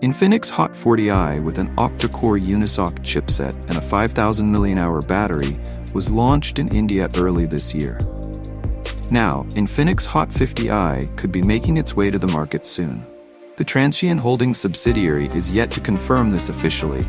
Infinix Hot 40i with an octa-core Unisoc chipset and a 5000 mAh battery was launched in India early this year. Now, Infinix Hot 50i could be making its way to the market soon. The Transsion Holdings subsidiary is yet to confirm this officially,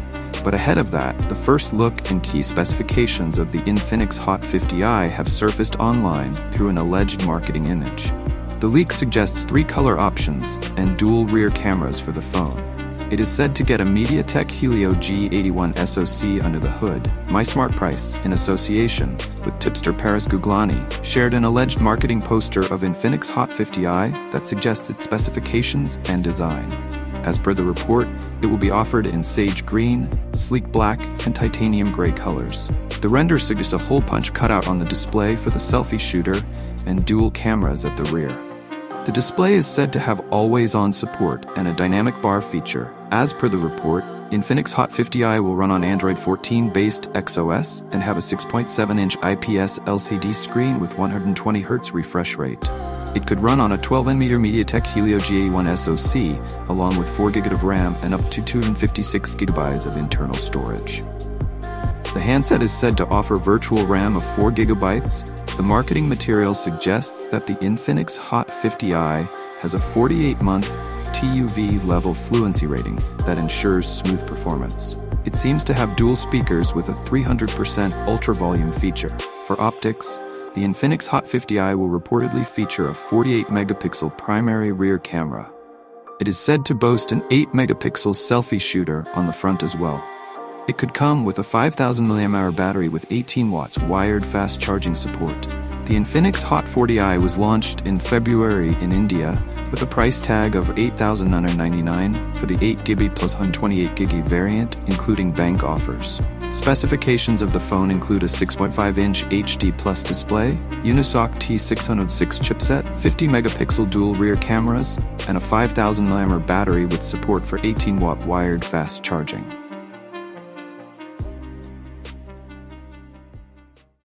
but ahead of that, the first look and key specifications of the Infinix Hot 50i have surfaced online through an alleged marketing image. The leak suggests 3 color options and dual rear cameras for the phone. It is said to get a MediaTek Helio G81 SoC under the hood. MySmartPrice, in association with tipster Paris Guglani, shared an alleged marketing poster of Infinix Hot 50i that suggests its specifications and design. As per the report, it will be offered in sage green, sleek black, and titanium gray colors. The render suggests a hole punch cutout on the display for the selfie shooter and dual cameras at the rear. The display is said to have always-on support and a dynamic bar feature. As per the report, Infinix Hot 50i will run on Android 14-based XOS and have a 6.7-inch IPS LCD screen with 120Hz refresh rate. It could run on a 12nm MediaTek Helio G81 SoC, along with 4GB of RAM and up to 256GB of internal storage. The handset is said to offer virtual RAM of 4GB. The marketing material suggests that the Infinix Hot 50i has a 48-month TÜV level fluency rating that ensures smooth performance. It seems to have dual speakers with a 300% ultra-volume feature. For optics, the Infinix Hot 50i will reportedly feature a 48-megapixel primary rear camera. It is said to boast an 8-megapixel selfie shooter on the front as well. It could come with a 5000 mAh battery with 18 watts wired fast charging support. The Infinix Hot 40i was launched in February in India with a price tag of $8,999 for the 8GB plus 128GB variant, including bank offers. Specifications of the phone include a 6.5-inch HD Plus display, Unisoc T606 chipset, 50-megapixel dual rear cameras, and a 5000 mAh battery with support for 18-watt wired fast charging.